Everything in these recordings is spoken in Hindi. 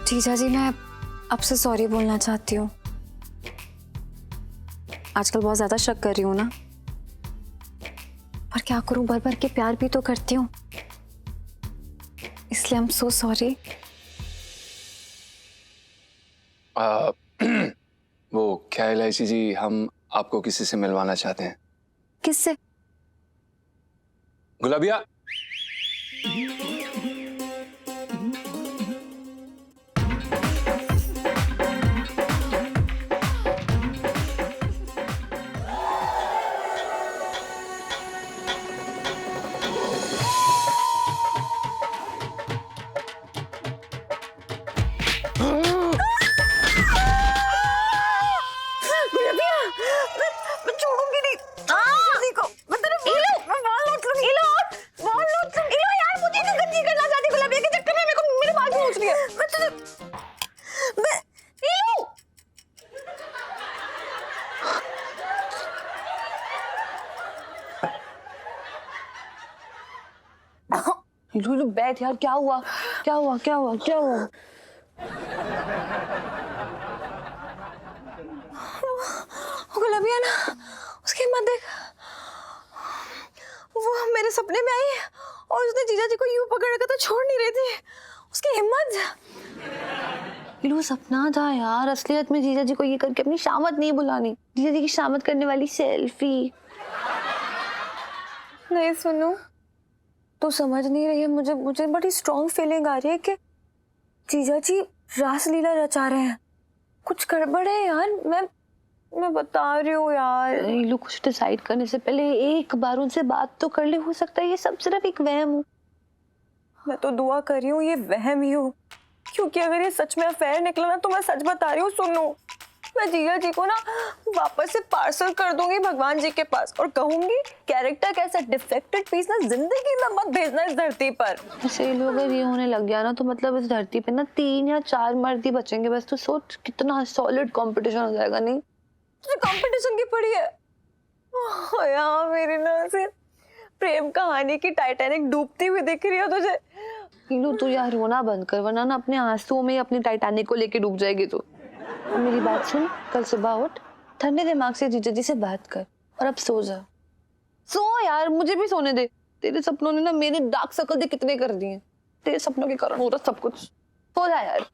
जीजा जी, मैं आपसे सॉरी बोलना चाहती हूँ। आजकल बहुत ज्यादा शक कर रही हूँ ना, पर क्या करूँ, भर भर के प्यार भी तो करती हूँ, इसलिए आई एम सो सॉरी। वो क्या इलायची जी, हम आपको किसी से मिलवाना चाहते हैं। किससे? गुलाबिया। मैं छोड़ूंगी नहीं। देखो, मैं तेरे मैं बाल नोच लूंगी। बाल नोच लूंगी। यार, मुझे नहीं गंदी करना चाहती गुलाबिया के चक्कर में, मेरे को मेरे बाल नोच रही है। मैं तुझे लूलू बैठ यार, क्या हुआ क्या हुआ क्या हुआ क्या हुआ? गुलाबिया ना, उसकी हिम्मत देख। वो मेरे सपने में आई और उसने जीजा जी को यूं पकड़ रखा था, छोड़ नहीं रही थी। उसकी हिम्मत। लूलू सपना था यार, असलियत में जीजा जी को ये करके अपनी शामत नहीं बुलानी। जीजा जी की शामत करने वाली सेल्फी। नहीं सुनो, तो समझ नहीं रही है। मुझे मुझे बड़ी स्ट्रॉन्ग फीलिंग आ रही है कि जीजा जी रासलीला रचा रहे हैं। कुछ गड़बड़ है यार, मैं बता रही हूँ यार। लूलू कुछ डिसाइड करने से पहले एक बार उनसे बात तो कर ले, हो सकता है ये सब सिर्फ एक वहम हो। मैं तो दुआ कर रही हूँ ये वहम ही हो, क्योंकि अगर ये सच में अफेयर निकला ना, तो मैं सच बता रही हूँ, सुनो, मैं जीजा जी को ना वापस से पार्सल कर दूंगी भगवान जी के पास और कहूंगी कैरेक्टर कैसा डिफेक्टेड पीस ना जिंदगी में मत भेजना इस धरती पर। ऐसे लोग अगर ये होने लग गया ना, तो मतलब इस धरती पे ना 3 या 4 मर्द ही बचेंगे बस। तो सोच कितना सॉलिड कंपटीशन हो जाएगा। नहीं तुझे कंपटीशन की पड़ी है? ओह यार, मेरी ना से प्रेम कहानी की टाइटैनिक डूबती हुई दिख रही है तुझे। नीलू तू यार रोना बंद कर, वरना ना अपने आंसुओं में अपनी टाइटैनिक को लेके डूब जाएगी तू। मेरी बात सुन, कल सुबह उठ, ठंडे दिमाग से जीजा जी से बात कर और अब सो जा। सो यार, मुझे भी सोने दे। तेरे सपनों ने ना मेरे डार्क सर्कल दे कितने कर दिए। तेरे सपनों के कारण हो रहा सब कुछ। सो जा यार।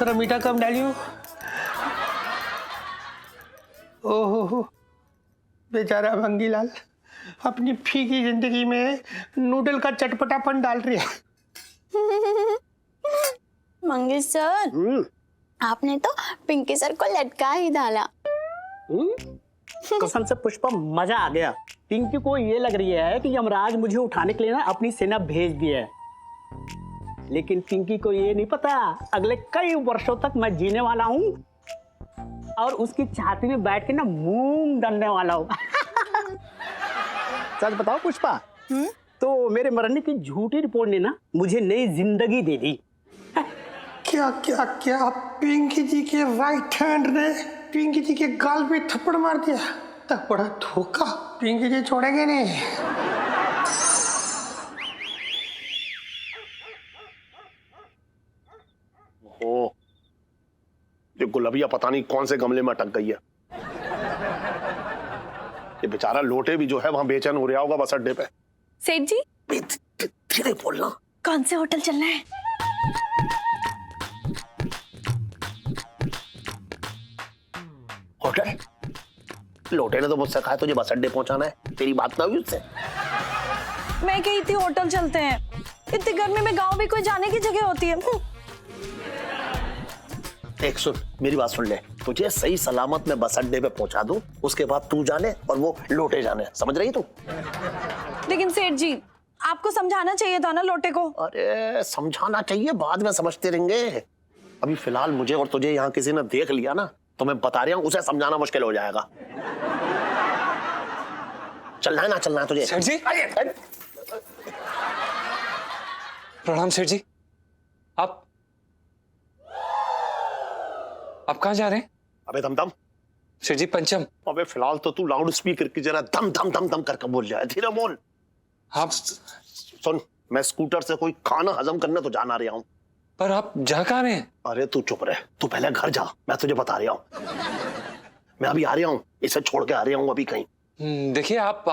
थोड़ा मीठा कम डालियो। ओहो, बेचारा भंगीलाल अपनी फीकी जिंदगी में नूडल का चटपटापन डाल रही है। मंगेश सर, आपने तो पिंकी सर को लटका ही डाला। कसम से पुष्पा मजा आ गया। पिंकी को ये लग रही है कि यमराज मुझे उठाने के लिए ना अपनी सेना भेज दी है, लेकिन पिंकी को ये नहीं पता अगले कई वर्षों तक मैं जीने वाला हूँ और उसकी छाती में बैठ के ना मूंग दलने वाला हूँ। सच बताओ पुष्पा, तो मेरे मरने की झूठी रिपोर्ट ने ना मुझे नई जिंदगी दे दी। क्या क्या क्या, पिंकी जी के राइट हैंड ने पिंकी जी के गाल पे थप्पड़ मार दिया। तब बड़ा धोखा, पिंकी जी छोड़ेंगे नहीं। ओ, ये गुलाबिया पता नहीं कौन से गमले में अटक गई है। ये बेचारा लोटे भी जो है वहां बेचैन हो रहा होगा बस अड्डे पे। सेठ जी, धीरे बोलना। कौन से होटल चलना है? होटल? लोटे ने तो मुझसे कहा तुझे बस अड्डे पहुंचाना है, तेरी बात ना हुई उससे? मैं कही थी होटल चलते हैं। इतनी गर्मी में गांव भी कोई जाने की जगह होती है। एक सुन, मेरी बात सुन ले, तुझे सही सलामत में बस अड्डे पे पहुंचा दूं, उसके बाद तू जाने और वो लोटे जाने। समझ रही तू? लेकिन सेठ जी, आपको समझाना चाहिए था ना लोटे को। अरे समझाना चाहिए, बाद में समझते रहेंगे। अभी फिलहाल मुझे और तुझे यहाँ किसी ने देख लिया ना, तो मैं बता रहा हूँ उसे समझाना मुश्किल हो जाएगा। चलना है ना चलना है तुझे? सेठ जी, प्रणाम सेठ जी। आप कहाँ जा रहे हैं? अबे दम दम। सेठ जी पंचम। अबे फिलहाल तो तू लाउड स्पीकर की जरा दम दम दम दम करके बोल जाए, धीरे बोल। आप सुन, मैं स्कूटर से कोई खाना हजम करने तो जाना रहा हूँ। पर आप जा कहाँ रहे हैं? अरे तू चुप रहे, तू पहले घर जा, मैं तुझे बता रहा हूँ। मैं अभी आ रहा हूँ, इसे छोड़ के आ रहा हूँ अभी कहीं। देखिए आप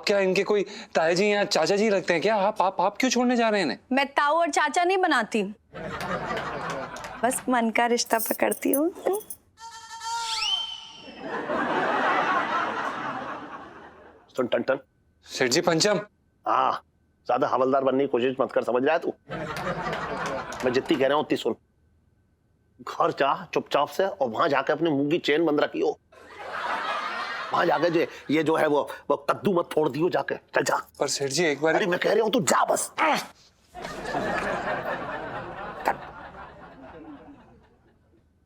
क्या इनके कोई ताया जी या चाचा जी लगते हैं क्या? आप क्यों छोड़ने जा रहे हैं इन्हें? मैं ताऊ और चाचा नहीं बनाती, बस मन का रिश्ता पकड़ती हूँ। सुन टन, सेठ जी पंचम। हाँ, ज्यादा हवलदार बनने की कोशिश मत कर, समझ रहा है तू? मैं जितनी कह रहा हूँ उतनी सुन। घर जा चुपचाप से और वहां जाके अपने मुंह की चेन बंद रखी हो। वहां जाके ये जो है वो कद्दू मत फोड़ दियो जाके, चल जा। पर सेठ जी एक बार। अरे मैं कह रहा हूँ तू जा बस।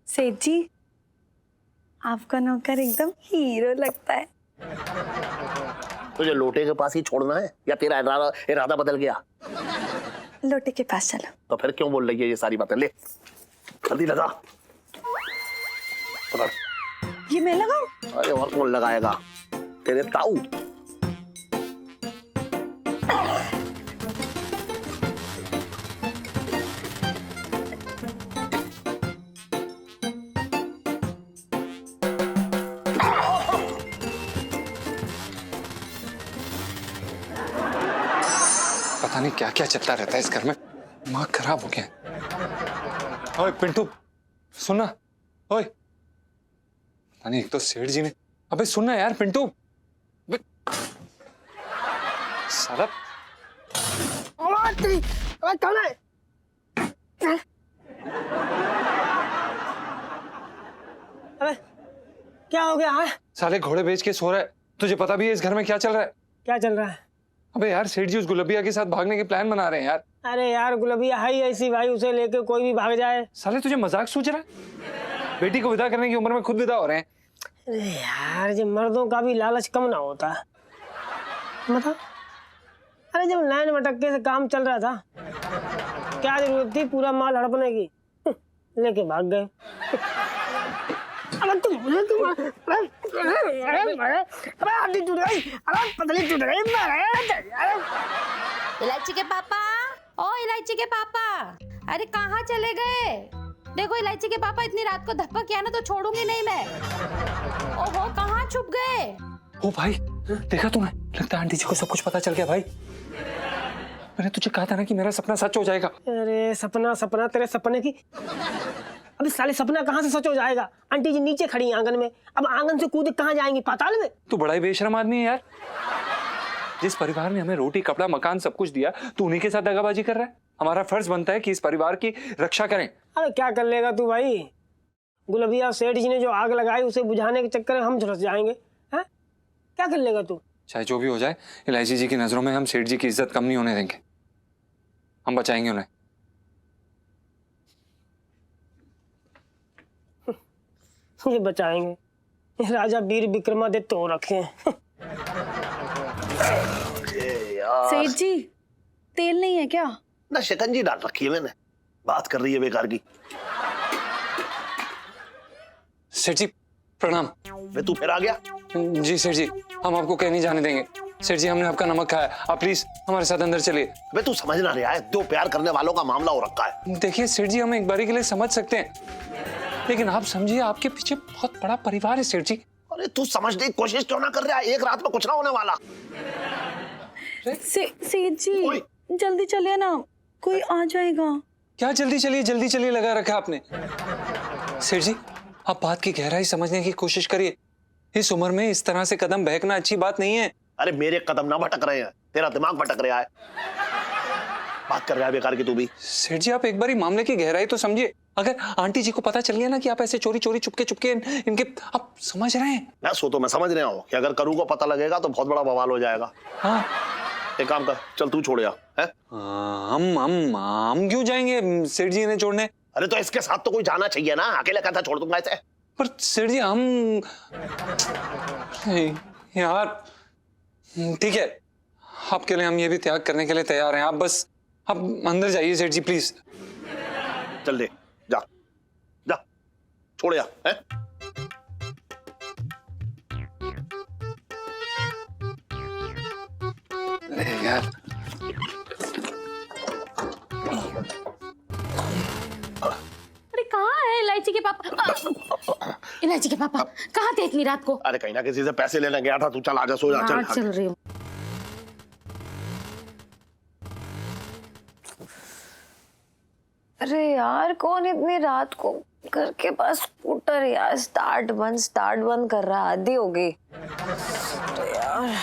सेठ जी, आपका नौकर एकदम हीरो लगता है। तुझे लोटे के पास ही छोड़ना है या तेरा इरादा बदल गया? लोटे के पास चलो। तो फिर क्यों बोल रही है ये सारी बातें? ले जल्दी लगा। पकड़। ये मैं लगाऊं? अरे और कौन लगाएगा? तेरे ताऊ। पता नहीं क्या क्या चलता रहता है इस घर में, दिमाग खराब हो गया। ओए पिंटू सुनना। ओए पता नहीं, एक तो सेठ जी ने। अबे सुनना यार पिंटू। साला कौन है? अबे क्या हो गया है? साले घोड़े बेच के सो रहा है। तुझे पता भी है इस घर में क्या चल रहा है? क्या चल रहा है? अबे यार सेठ जी उस गुलबिया के साथ भागने के प्लान बना रहे हैं यार। अरे यार गुलबिया है ही ऐसी भाई, उसे लेके कोई भी भाग जाए। साले तुझे मजाक सूझ रहा है? बेटी को विदा करने की उम्र में खुद विदा हो रहे हैं। अरे यार जब मर्दों का भी लालच कम ना होता। मतलब अरे जब नैन मटक्के से काम चल रहा था, क्या जरूरत थी पूरा माल हड़पने की? लेके भाग गए। अरे तुम अरे हड्डी टूट गई, अरे पतली टूट गई। इलायची के पापा, ओ इलायची के पापा, अरे कहाँ चले गए? देखो इलायची के पापा, इतनी रात को धप्पा किया ना तो छोड़ूंगी नहीं मैं। ओहो कहाँ छुप गए? ओ भाई देखा तूने? लगता है आंटी जी को सब कुछ पता चल गया भाई। मैंने तुझे कहा था ना कि मेरा सपना सच हो जाएगा। अरे सपना सपना तेरे सपने की। अभी साले सपना कहाँ से सच हो जाएगा? आंटी जी नीचे खड़ी है आंगन में, अब आंगन से कूद कहाँ जाएंगी? पाताल में। तू बड़ा ही बेशरम आदमी है यार। जिस परिवार ने हमें रोटी कपड़ा मकान सब कुछ दिया, तू उन्हीं के साथ दगाबाजी कर रहा है। हमारा फर्ज बनता है कि इस परिवार की रक्षा करें। अरे क्या कर लेगा तू भाई? गुलबिया सेठ जी ने जो आग लगाई उसे बुझाने के चक्कर में हम झुलस जाएंगे। हैं? क्या कर लेगा तू? चाहे जो भी हो जाए, इलायची जी की नजरों में हम सेठ जी की इज्जत कम नहीं होने देंगे। हम बचाएंगे उन्हें। ये बचाएंगे, ये राजा वीर विक्रमादित्य हो रखे हैं। सेठ जी तेल नहीं है क्या? ना शिकंजी डाल रखी है मैंने। बात कर रही है बेकार की। सेठ जी प्रणाम। वे तू फिर आ गया? जी सेठ जी, हम आपको कहीं नहीं जाने देंगे। सेठ जी हमने आपका नमक खाया, आप प्लीज हमारे साथ अंदर चलिए। वे तू समझ ना रहा है, दो प्यार करने वालों का मामला हो रखा है। देखिए सेठ जी, हम एक बारी के लिए समझ सकते हैं, लेकिन आप समझिए आपके पीछे बहुत बड़ा परिवार है सेठ जी। अरे तू समझने की कोशिश क्यों ना कर रहा है? एक रात में कुछ ना होने वाला। सेठ जी जल्दी चलिए ना, कोई आ जाएगा। क्या जल्दी चलिए लगा रखा आपने। सेठ जी आप बात की गहराई समझने की कोशिश करिए। इस उम्र में इस तरह से कदम बहकना अच्छी बात नहीं है। अरे मेरे कदम ना भटक रहे हैं, तेरा दिमाग भटक रहा है। बात कर रहा है बेकार की तू भी। सेठ जी आप एक बारी मामले की गहराई तो समझिए। अगर आंटी जी को पता चल गया ना कि आप ऐसे चोरी चोरी चुपके इनके, आप समझ रहे हैं? मैं समझ रहा हूँ कि अगर करूँ को पता लगेगा तो बहुत बड़ा बवाल हो जाएगा। हाँ एक काम कर, चल तू छोड़ या है? हम क्यों जाएंगे सेठ जी ने छोड़ने? अरे तो इसके साथ तो कोई जाना चाहिए ना, अकेले कहता छोड़ दूंगा इसे। पर सेठ जी हम यार ठीक है, आपके लिए हम ये भी त्याग करने के लिए तैयार हैं। आप बस आप अंदर जाइए सेठ जी प्लीज। चल दे, जा जा छोड़ या है? यार इलायची के पापा कहाँ थे इतनी रात को? अरे कहीं ना किसी से पैसे लेने गया था। तू चल आजा, सो जा, चल। चल रही हूँ। अरे यार कौन इतनी रात को घर के पास स्कूटर यार स्टार्ट बंद कर रहा, आधी हो गई। तो यार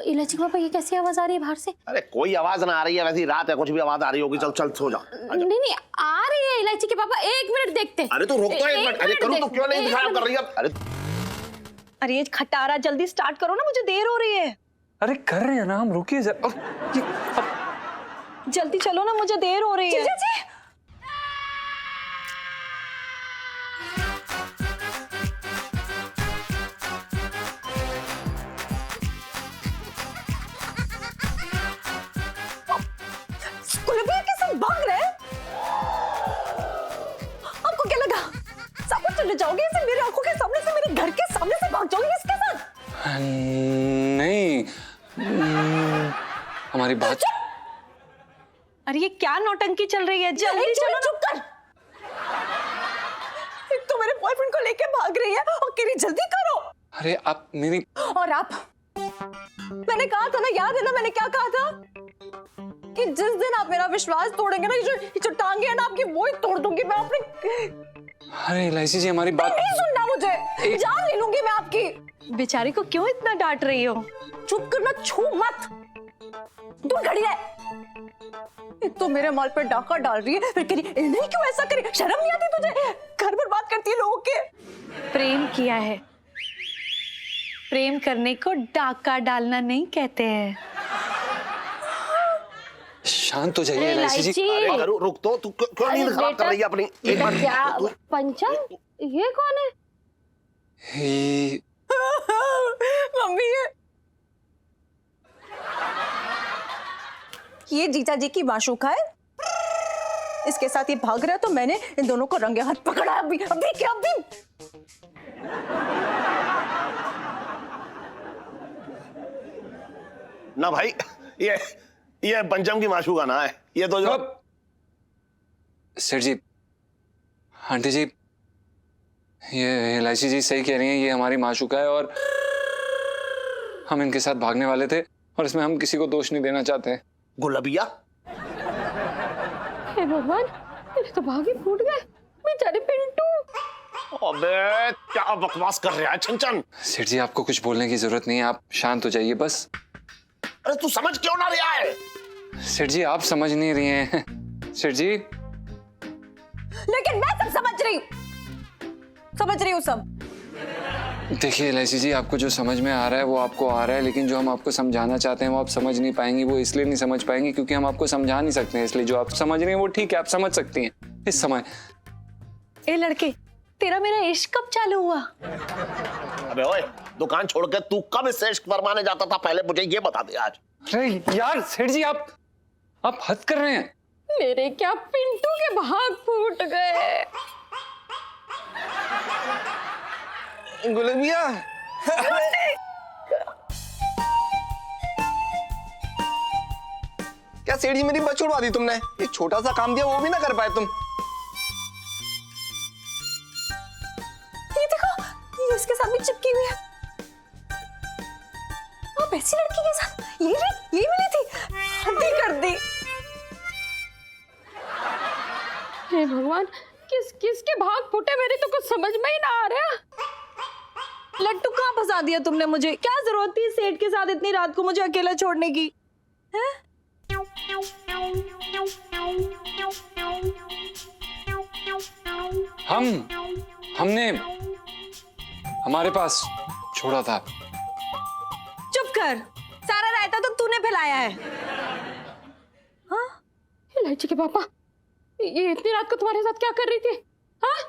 इलायची के पापा ये कैसी आवाज आ रही है बाहर से? अरे कोई आवाज ना आ रही है, वैसी रात है, कुछ भी आवाज आ रही होगी। चल चल सो जा। नहीं नहीं आ रही है इलायची के पापा, 1 मिनट देखते। अरे तू रुक तो 1 मिनट। अरे करूँ तो क्यों नहीं दिखाया कर रही है? अरे ये खटारा जल्दी स्टार्ट करो ना, मुझे देर हो रही है। अरे कर रहे हैं ना हम, रुकिए जरा। जल्दी चलो ना, मुझे देर हो रही है। गुलाबिया के साथ भाग रहे हैं? आपको क्या लगा सब कुछ चले जाओगे ऐसे मेरी आंखों के सामने से, मेरे घर के सामने से भाग जाओगे इसके साथ? नहीं, हमारी बात। अरे ये क्या नौटंकी चल रही है? जल्दी चलो। चुप कर। एक तो मेरे बॉयफ्रेंड को लेके भाग रही है और कह रही जल्दी करो। अरे आप मेरी। और आप, मैंने कहा था ना, याद है ना मैंने क्या कहा था कि जिस दिन आप मेरा विश्वास तोड़ेंगे ना, ये जो टांगे है ना आपकी, वो ही तोड़ दूंगी मैं अपने। अरे इलायची जी हमारी बात नहीं सुनना मुझे, जान ले लूंगी मैं आपकी। बेचारी को क्यों इतना डांट रही हो? चुप करना, छू मत, दूर खड़ी रह। एक तो मेरे माल पे डाका डाल रही है, फिर कह रही नहीं क्यों ऐसा करी, शर्म नहीं आती तुझे? घर बर्बाद करती है लोगों के। प्रेम किया है, प्रेम करने को डाका डालना नहीं कहते हैं। शांत हो जाइए इलायची जी। अरे रुक तो, तू क्यों नींद खराब कर रही है अपनी? एक बार क्या पंचम, ये कौन है? मम्मी ये जीजा जी की माशूका है, इसके साथ ये भाग रहा है, तो मैंने इन दोनों को रंगे हाथ पकड़ा। अभी क्या अभी? ना भाई, ये पंचम की माशूका ना है, ये तो जो। सेठ जी, आंटी जी, ये इलायची जी सही कह रही हैं, ये हमारी माशूका है और हम इनके साथ भागने वाले थे और इसमें हम किसी को दोष नहीं देना चाहते हैं। गुलाबिया, हे भगवान, मेरे तो भाग ही फूट गए, बेचारे पिंटू। अबे क्या बकवास कर रहा है छनछन? सेठ जी आपको कुछ बोलने की जरूरत नहीं है, आप शांत हो जाइए बस। अरे तू समझ क्यों ना रहा है? सेठ जी आप समझ नहीं रही हैं। सेठ जी, लेकिन मैं सब समझ रही हूँ सब। देखिए इलायची जी, आपको जो समझ में आ रहा है वो आपको आ रहा है, लेकिन जो हम आपको समझाना चाहते हैं वो आप समझ नहीं पाएंगी। वो इसलिए नहीं समझ पाएंगी क्योंकि हम आपको समझा नहीं सकते हैं, इसलिए जो आप समझ रही हैं वो ठीक है, आप समझ सकती हैं इस समय। ए लड़के, तेरा मेरा इश्क कब चालू हुआ? अबे ओए, दुकान छोड़ के तू कब इस इश्क फरमाने जाता था, पहले मुझे ये बता दे आज। अरे यार सेठ जी, आप हद कर रहे हैं। मेरे क्या पिंटू के भाग फूट गए। गुलाबिया, क्या सेठ जी मेरी बस छुड़वा दी तुमने? ये छोटा सा काम दिया वो भी ना कर पाए तुम। ये देखो, ये इसके साथ भी चिपकी हुई है। आप ऐसी लड़की के साथ ये मिली थी, हद्दी कर दी। हे भगवान, किस के भाग फूटे, मेरे तो कुछ समझ में ही ना आ रहा। लट्टू कहाँ फंसा दिया तुमने मुझे? क्या जरूरत थी सेठ के साथ इतनी रात को मुझे अकेला छोड़ने की? हैं? हमने हमारे पास छोड़ा था। चुप कर, सारा रायता तो तूने फैलाया है। हाँ? इलायची के पापा, ये इतनी रात को तुम्हारे साथ क्या कर रही थी? हाँ?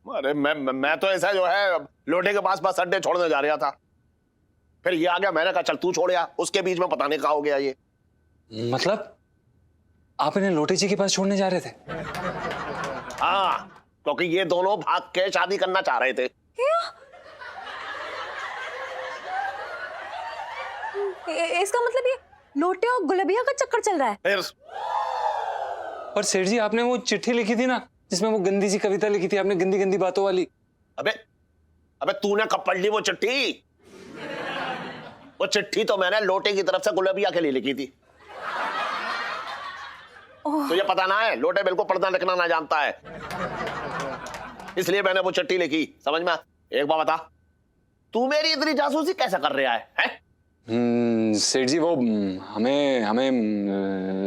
अरे मैं तो ऐसा जो है लोटे के पास बस अड्डे छोड़ने जा रहा था, फिर ये आ गया, मैंने कहा चल तू छोड़ या, उसके बीच में पता नहीं कहा हो गया ये। मतलब आप इन्हें लोटे जी के पास छोड़ने जा रहे थे? हाँ, क्योंकि ये दोनों भाग के शादी करना चाह रहे थे। इसका मतलब लोटे और गुलबिया का चक्कर चल रहा है। फिर और सेठ जी आपने वो चिट्ठी लिखी थी ना जिसमें वो गंदी सी कविता लिखी थी आपने, गंदी गंदी बातों वाली। अबे अबे तूने कब पढ़ ली वो चिट्ठी? वो चिट्ठी तो मैंने लोटे की तरफ से गुलबिया के लिए लिखी थी। तुझे पता ना है लोटे बिल्कुल पढ़ना लिखना ना जानता है, इसलिए मैंने वो चिट्ठी लिखी। समझ में? एक बात बता, तू मेरी इतनी जासूसी कैसे कर रहा है? सेठ जी वो हमें हमें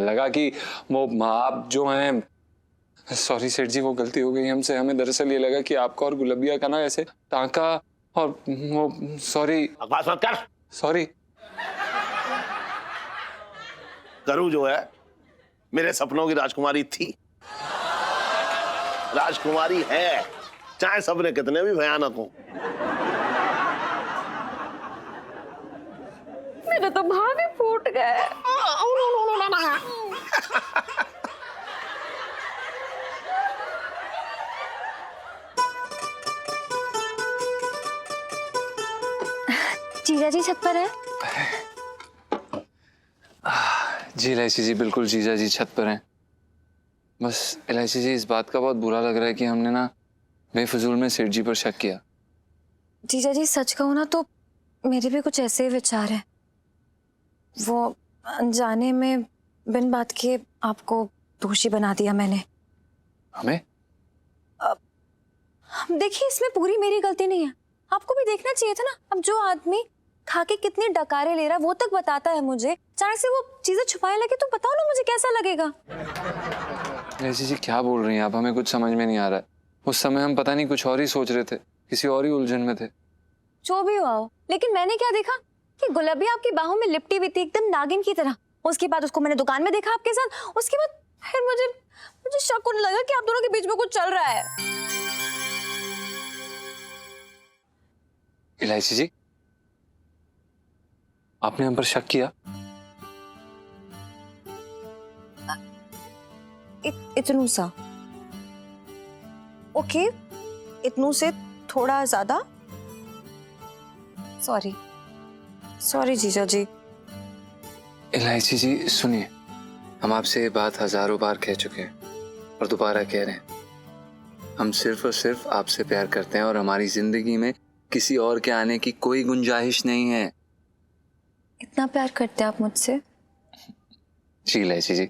लगा कि वो आप जो हैं, सॉरी सेठ जी वो गलती हो गई हमसे। हमें दरअसल ये लगा कि आपका और गुलबिया का ना ऐसे टांका, और वो सॉरी। बकवास मत कर। सॉरी। गरू जो है मेरे सपनों की राजकुमारी थी, राजकुमारी है, चाहे सपने कितने भी भयानक हो। मेरे तो भाव ही फूट गए। जीजा जी छत पर है? जी इलायची जी बिल्कुल जीजा जी छत पर हैं। बस इलायची जी इस बात का बहुत बुरा लग रहा है कि हमने ना बेफजूल में सेठ जी पर शक किया। जीजा जी सच कहूँ ना तो मेरे भी कुछ ऐसे ही विचार हैं। वो अनजाने में बिन बात के आपको दोषी बना दिया मैंने। हमें? देखिए इसमें पूरी मेरी गलती नहीं है, आपको भी देखना चाहिए था ना। अब जो आदमी खा के कितने डकारे ले रहा है वो तक बताता है मुझे, चाहे से वो चीजें छुपाने लगे तो बताओ ना मुझे कैसा लगेगा। इलायची जी क्या बोल रही हैं आप? हमें कुछ समझ में नहीं आ रहा है। उस समय हम पता नहीं कुछ और ही सोच रहे थे, किसी और ही उलझन में थे। जो भी हुआ हो, लेकिन मैंने क्या देखा कि गुलाबिया आपकी बाहों में लिपटी हुई थी एकदम नागिन की तरह। उसके बाद उसको मैंने दुकान में देखा आपके साथ, उसके बाद फिर मुझे शक होने लगा कि आप दोनों के बीच में कुछ चल रहा है। इलायची जी आपने हम पर शक किया? इतनू सा ओके, इतनू से थोड़ा ज्यादा। सॉरी सॉरी जीजा जी। इलायची जी सुनिए, हम आपसे ये बात हजारों बार कह चुके हैं और दोबारा कह रहे हैं। हम सिर्फ और सिर्फ आपसे प्यार करते हैं और हमारी जिंदगी में किसी और के आने की कोई गुंजाइश नहीं है। इतना प्यार करते हैं आप मुझसे? जी इलायची जी,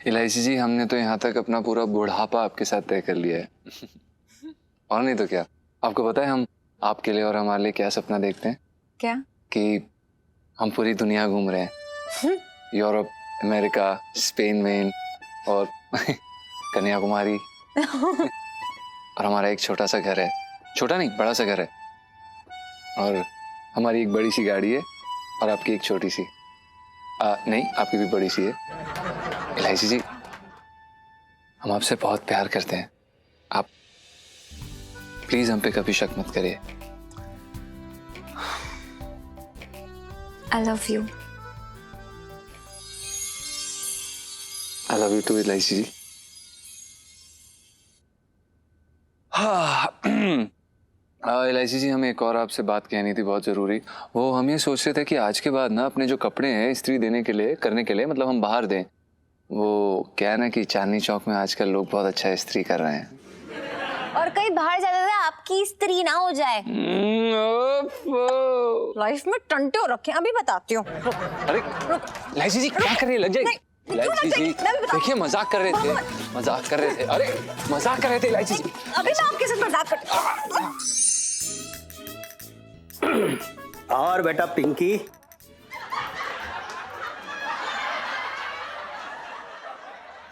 इलायची जी हमने तो यहाँ तक अपना पूरा बुढ़ापा आपके साथ तय कर लिया है। और नहीं तो क्या, आपको पता है हम आपके लिए और हमारे लिए क्या सपना देखते हैं? क्या? कि हम पूरी दुनिया घूम रहे हैं, यूरोप, अमेरिका, स्पेन में और कन्याकुमारी। और हमारा एक छोटा सा घर है, छोटा नहीं बड़ा सा घर है, और हमारी एक बड़ी सी गाड़ी है और आपकी एक छोटी सी। नहीं आपकी भी बड़ी सी है। इलायची जी हम आपसे बहुत प्यार करते हैं, आप प्लीज हम पे कभी शक मत करिए। I love you. I love you too इलायची जी। इलायची जी हमें एक और आपसे बात कहनी थी बहुत जरूरी। वो हम ये सोच रहे थे कि आज के बाद ना अपने जो कपड़े हैं इस्त्री देने के लिए करने के लिए मतलब हम बाहर दें। वो क्या है ना कि चांदनी चौक में आजकल लोग बहुत अच्छा इस्त्री कर रहे हैं। और कहीं बाहर जाते थे आपकी स्त्री ना हो जाए। लाइफ में टंटे हो रखे, अभी बताती हूँ। अरे इलायची जी क्या कर रही है? लग जाएगी। इलायची जी देखिए मजाक कर रहे थे, मजाक कर रहे थे। अरे मजाक कर रहे थे इलायची जी। अभी मैं आपके साथ मजाक करती हूँ। और बेटा पिंकी,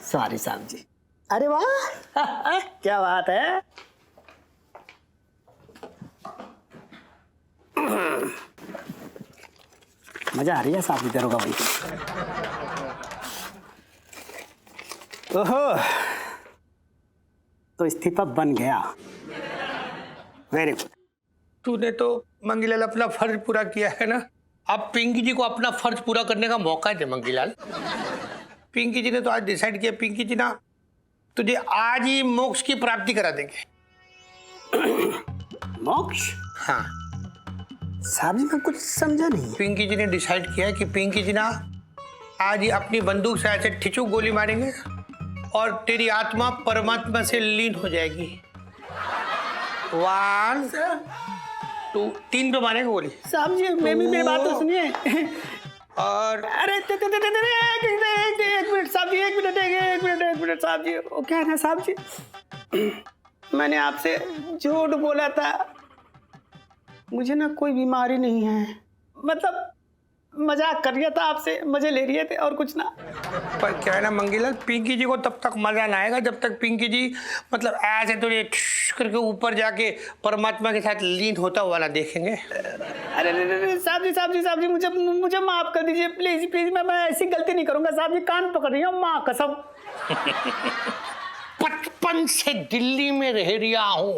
सॉरी साहब जी। अरे वाह क्या बात है। मजा आ रही है साहब जी दरोगा भाई। ओहो तो इस्तीफा बन गया, वेरी गुड। तूने तो मंगीलाल अपना फर्ज पूरा किया है ना, अब पिंकी जी को अपना फर्ज पूरा करने का मौका दे मंगीलाल। पिंकी जी ने तो आज डिसाइड किया, पिंकी जी ना तुझे आज ही मोक्ष की प्राप्ति करा देंगे। मोक्ष? हाँ साहब जी मैं कुछ समझा नहीं। पिंकी जी ने डिसाइड किया है कि पिंकी जी ना आज ही अपनी बंदूक से ऐसे ठिचू गोली मारेंगे और तेरी आत्मा परमात्मा से लीन हो जाएगी। 1 2 3 पे मारेंगे गोली। साहब जी मेरी बात तो सुनिए। और अरे एक मिनट साहब जी, एक मिनट साहब जी। वो क्या है ना साहब जी, मैंने आपसे झूठ बोला था, मुझे ना कोई बीमारी नहीं है, मतलब मजाक कर रहा था आपसे, मजे ले रहे थे और कुछ ना। पर क्या है ना मंगीलाल, पिंकी जी को तब तक मजा ना आएगा जब तक पिंकी जी मतलब ऐसे तो ये करके ऊपर जाके परमात्मा के साथ लीन होता हुआ ना देखेंगे। अरे साहब जी मुझे माफ कर दीजिए प्लीज, मैं ऐसी गलती नहीं करूंगा साहब जी, कान पकड़ रही हूँ माँ कसम। 55 से दिल्ली में रह रहा हूँ,